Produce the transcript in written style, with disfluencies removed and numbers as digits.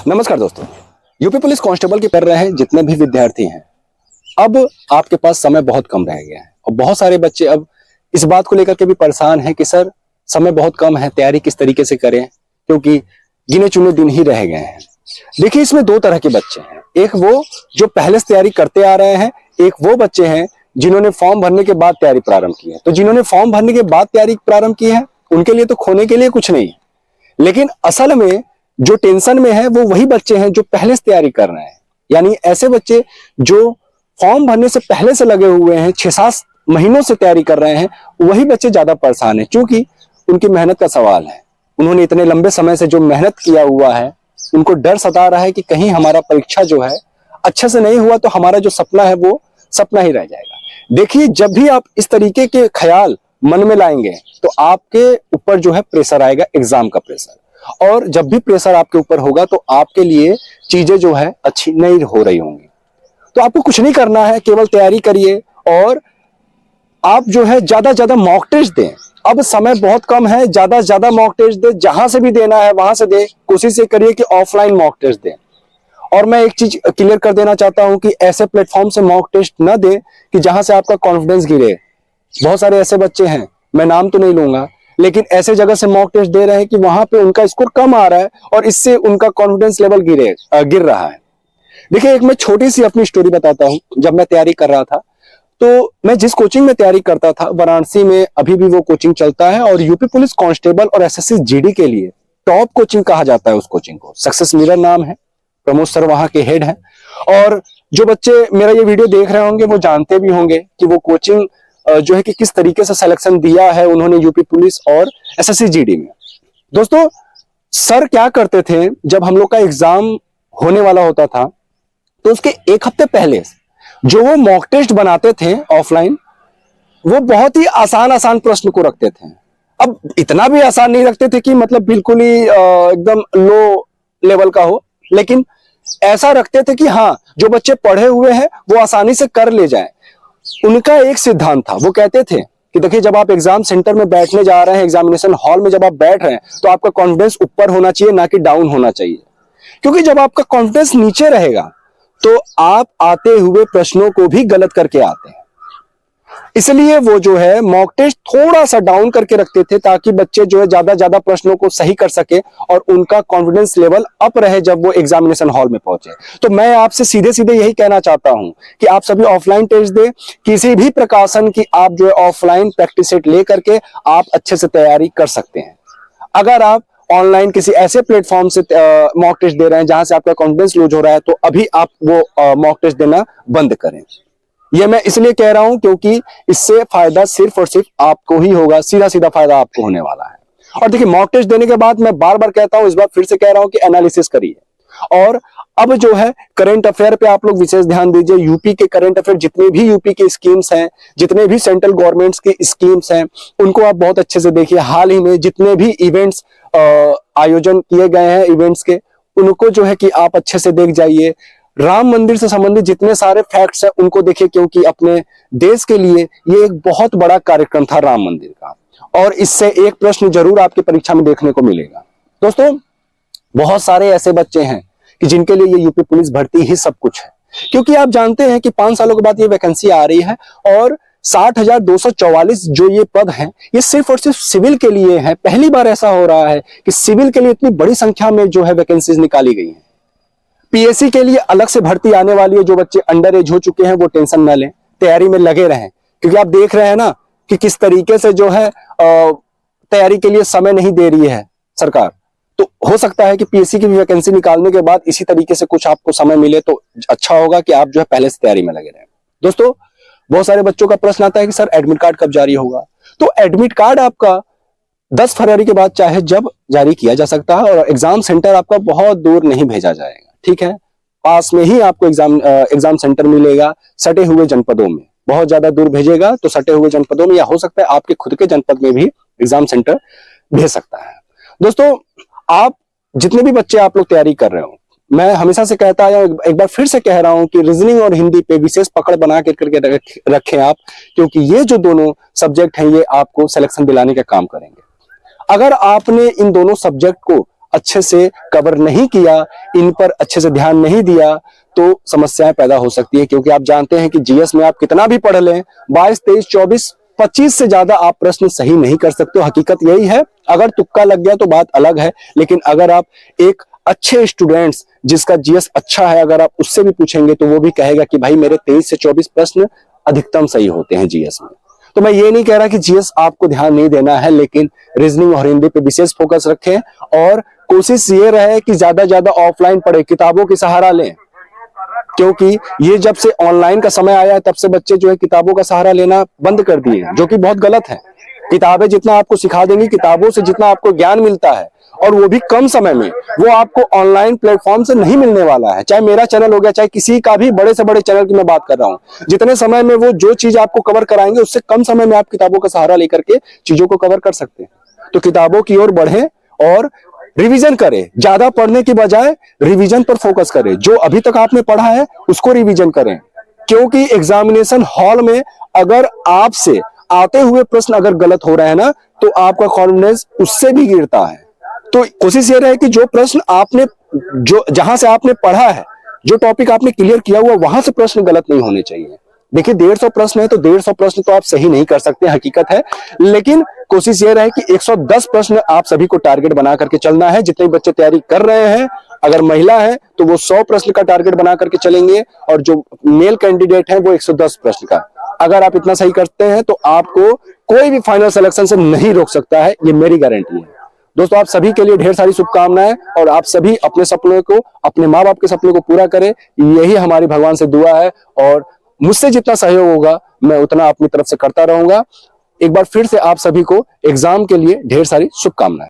नमस्कार दोस्तों, UP police constable के कर रहे हैं जितने भी विद्यार्थी हैं। अब आपके पास समय बहुत कम रह गया है और बहुत सारे बच्चे अब इस बात को लेकर के भी परेशान हैं कि सर समय बहुत कम है, तैयारी किस तरीके से करें, क्योंकि गिने चुने दिन ही रह गए हैं। देखिए, इसमें दो तरह के बच्चे हैं। एक वो जो पहले से तैयारी करते आ रहे हैं, एक वो बच्चे हैं जिन्होंने फॉर्म भरने के बाद तैयारी प्रारंभ की है। तो जिन्होंने फॉर्म भरने के बाद तैयारी प्रारंभ की है उनके लिए तो खोने के लिए कुछ नहीं है, लेकिन असल में जो टेंशन में है वो वही बच्चे हैं जो पहले से तैयारी कर रहे हैं। यानी ऐसे बच्चे जो फॉर्म भरने से पहले से लगे हुए हैं, 6-7 महीनों से तैयारी कर रहे हैं, वही बच्चे ज्यादा परेशान हैं, क्योंकि उनकी मेहनत का सवाल है। उन्होंने इतने लंबे समय से जो मेहनत किया हुआ है, उनको डर सता रहा है कि कहीं हमारा परीक्षा जो है अच्छे से नहीं हुआ तो हमारा जो सपना है वो सपना ही रह जाएगा। देखिए, जब भी आप इस तरीके के ख्याल मन में लाएंगे तो आपके ऊपर जो है प्रेशर आएगा, एग्जाम का प्रेशर। और जब भी प्रेशर आपके ऊपर होगा तो आपके लिए चीजें जो है अच्छी नहीं हो रही होंगी। तो आपको कुछ नहीं करना है, केवल तैयारी करिए और आप जो है ज्यादा मॉक टेस्ट दें। अब समय बहुत कम है, ज्यादा मॉक टेस्ट दें, जहां से भी देना है वहां से दें। कोशिश ये करिए कि ऑफलाइन मॉक टेस्ट दें। और मैं एक चीज क्लियर कर देना चाहता हूं कि ऐसे प्लेटफॉर्म से मॉक टेस्ट न दें कि जहां से आपका कॉन्फिडेंस गिरे। बहुत सारे ऐसे बच्चे हैं, मैं नाम तो नहीं लूंगा, लेकिन ऐसे जगह से मॉक टेस्ट दे रहे हैं कि वहां पे उनका स्कोर कम आ रहा है और इससे उनका कॉन्फिडेंस लेवल गिर रहा है। देखिए, एक मैं छोटी सी अपनी स्टोरी बताता हूं। जब मैं तैयारी कर रहा था तो मैं जिस कोचिंग में तैयारी करता था, वाराणसी में अभी भी वो कोचिंग चलता है और यूपी पुलिस कांस्टेबल और एसएससी जीडी के लिए टॉप कोचिंग कहा जाता है। उस कोचिंग को सक्सेस मिरर नाम है, प्रमोद सर वहां के हेड हैं। और जो बच्चे मेरा ये वीडियो देख रहे होंगे वो जानते भी होंगे कि वो कोचिंग जो है कि किस तरीके से सिलेक्शन दिया है उन्होंने यूपी पुलिस और एसएससी जीडी में। दोस्तों, सर क्या करते थे, जब हम लोग का एग्जाम होने वाला होता था तो उसके एक हफ्ते पहले जो वो मॉक टेस्ट बनाते थे ऑफलाइन, वो बहुत ही आसान प्रश्न को रखते थे। अब इतना भी आसान नहीं रखते थे कि मतलब बिल्कुल ही एकदम लो लेवल का हो, लेकिन ऐसा रखते थे कि हाँ, जो बच्चे पढ़े हुए हैं वो आसानी से कर ले जाए। उनका एक सिद्धांत था, वो कहते थे कि देखिए, जब आप एग्जाम सेंटर में बैठने जा रहे हैं, एग्जामिनेशन हॉल में जब आप बैठ रहे हैं तो आपका कॉन्फिडेंस ऊपर होना चाहिए, ना कि डाउन होना चाहिए। क्योंकि जब आपका कॉन्फिडेंस नीचे रहेगा तो आप आते हुए प्रश्नों को भी गलत करके आते हैं। इसलिए वो जो है मॉक टेस्ट थोड़ा सा डाउन करके रखते थे, ताकि बच्चे जो है ज्यादा प्रश्नों को सही कर सके और उनका कॉन्फिडेंस लेवल अप रहे जब वो एग्जामिनेशन हॉल में पहुंचे। तो मैं आपसे सीधे यही कहना चाहता हूं कि आप सभी ऑफलाइन टेस्ट दें। किसी भी प्रकाशन की आप जो है ऑफलाइन प्रैक्टिस सेट लेकर के आप अच्छे से तैयारी कर सकते हैं। अगर आप ऑनलाइन किसी ऐसे प्लेटफॉर्म से मॉक टेस्ट दे रहे हैं जहां से आपका कॉन्फिडेंस लूज हो रहा है, तो अभी आप वो मॉक टेस्ट देना बंद करें। ये मैं इसलिए कह रहा हूं क्योंकि इससे फायदा सिर्फ और सिर्फ आपको ही होगा, सीधा फायदा आपको होने वाला है। और देखिए, मॉक टेस्ट देने के बाद मैं बार कहता हूं, इस बार फिर से कह रहा हूं कि एनालिसिस करिए। और अब जो है करंट अफेयर पे आप लोग विशेष ध्यान दीजिए। यूपी के करंट अफेयर, जितने भी यूपी की स्कीम्स हैं, जितने भी सेंट्रल गवर्नमेंट्स की स्कीम्स हैं, उनको आप बहुत अच्छे से देखिए। हाल ही में जितने भी इवेंट्स आयोजन किए गए हैं इवेंट्स के, उनको जो है कि आप अच्छे से देख जाइए। राम मंदिर से संबंधित जितने सारे फैक्ट्स हैं उनको देखिए, क्योंकि अपने देश के लिए ये एक बहुत बड़ा कार्यक्रम था राम मंदिर का, और इससे एक प्रश्न जरूर आपकी परीक्षा में देखने को मिलेगा। दोस्तों, बहुत सारे ऐसे बच्चे हैं कि जिनके लिए ये यूपी पुलिस भर्ती ही सब कुछ है, क्योंकि आप जानते हैं कि 5 सालों के बाद ये वैकेंसी आ रही है और 60,244 जो ये पद हैं, ये सिर्फ और सिर्फ सिविल के लिए है। पहली बार ऐसा हो रहा है कि सिविल के लिए इतनी बड़ी संख्या में जो है वैकेंसीज निकाली गई हैं। पीएससी के लिए अलग से भर्ती आने वाली है। जो बच्चे अंडर एज हो चुके हैं वो टेंशन न लें, तैयारी में लगे रहें, क्योंकि आप देख रहे हैं ना कि किस तरीके से जो है तैयारी के लिए समय नहीं दे रही है सरकार। तो हो सकता है कि पीएससी की भी वैकेंसी निकालने के बाद इसी तरीके से कुछ आपको समय मिले, तो अच्छा होगा कि आप जो है पहले से तैयारी में लगे रहें। दोस्तों, बहुत सारे बच्चों का प्रश्न आता है कि सर एडमिट कार्ड कब जारी होगा। तो एडमिट कार्ड आपका 10 फरवरी के बाद चाहे जब जारी किया जा सकता है, और एग्जाम सेंटर आपका बहुत दूर नहीं भेजा जाएगा, ठीक है। पास में ही आपको एग्जाम सेंटर मिलेगा, सटे हुए जनपदों में। बहुत ज्यादा दूर भेजेगा तो सटे हुए जनपदों में, या हो सकता है आपके खुद के जनपद में भी एग्जाम सेंटर भेज सकता है। दोस्तों, आप जितने भी बच्चे आप लोग तैयारी कर रहे हो, मैं हमेशा से कहता आया हूं, एक बार फिर से कह रहा हूं कि रीजनिंग और हिंदी पे विशेष पकड़ बना करके रखें आप, क्योंकि ये जो दोनों सब्जेक्ट हैं ये आपको सिलेक्शन दिलाने का काम करेंगे। अगर आपने इन दोनों सब्जेक्ट को अच्छे से कवर नहीं किया, इन पर अच्छे से ध्यान नहीं दिया, तो समस्याएं पैदा हो सकती है। क्योंकि आप जानते हैं कि जीएस में आप कितना भी पढ़ लें, 22, 23, 24, 25 से ज्यादा आप प्रश्न सही नहीं कर सकते हो। हकीकत यही है। अगर तुक्का लग गया तो बात अलग है, लेकिन अगर आप एक अच्छे स्टूडेंट्स जिसका जीएस अच्छा है, अगर आप उससे भी पूछेंगे तो वो भी कहेगा कि भाई मेरे 23 से 24 प्रश्न अधिकतम सही होते हैं जीएस में। तो मैं ये नहीं कह रहा कि जीएस आपको ध्यान नहीं देना है, लेकिन रीजनिंग और हिंदी पे विशेष फोकस रखें और कोशिश ये रहे कि ज्यादा ज्यादा ऑफलाइन पढ़े, किताबों की सहारा लें। क्योंकि ये जब से ऑनलाइन का समय आया है तब से बच्चे जो है किताबों का सहारा लेना बंद कर दिए, जो कि बहुत गलत है। किताबें जितना आपको सिखा देंगी, किताबों से जितना आपको ज्ञान मिलता है और वो भी कम समय में, वो आपको ऑनलाइन प्लेटफॉर्म से नहीं मिलने वाला है। चाहे मेरा चैनल हो गया, चाहे किसी का भी बड़े से बड़े चैनल की मैं बात कर रहा हूं, जितने समय में वो जो चीज आपको कवर कराएंगे उससे कम समय में आप किताबों का सहारा लेकर के चीजों को कवर कर सकते हैं। तो किताबों की ओर बढ़ें और रिवीजन करें। ज्यादा पढ़ने की बजाय रिवीजन पर फोकस करें। जो अभी तक आपने पढ़ा है उसको रिवीजन करें, क्योंकि एग्जामिनेशन हॉल में अगर आपसे आते हुए प्रश्न अगर गलत हो रहे हैं ना, तो आपका कॉन्फिडेंस उससे भी गिरता है। तो कोशिश ये रहे कि जो प्रश्न आपने, जो जहां से आपने पढ़ा है, जो टॉपिक आपने क्लियर किया हुआ, वहां से प्रश्न गलत नहीं होने चाहिए। देखिए 150 प्रश्न है तो 150 प्रश्न तो आप सही नहीं कर सकते, हकीकत है। लेकिन कोशिश ये रहे कि 110 प्रश्न आप सभी को टारगेट बना करके चलना है। जितने बच्चे तैयारी कर रहे हैं, अगर महिला है तो वो 100 प्रश्न का टारगेट बना करके चलेंगे, और जो मेल कैंडिडेट है वो 110 प्रश्न का। अगर आप इतना सही करते हैं तो आपको कोई भी फाइनल सिलेक्शन से नहीं रोक सकता है, ये मेरी गारंटी है। दोस्तों, आप सभी के लिए ढेर सारी शुभकामनाएं, और आप सभी अपने सपनों को, अपने माँ बाप के सपनों को पूरा करें, यही हमारी भगवान से दुआ है। और मुझसे जितना सहयोग होगा मैं उतना अपनी तरफ से करता रहूंगा। एक बार फिर से आप सभी को एग्जाम के लिए ढेर सारी शुभकामनाएं।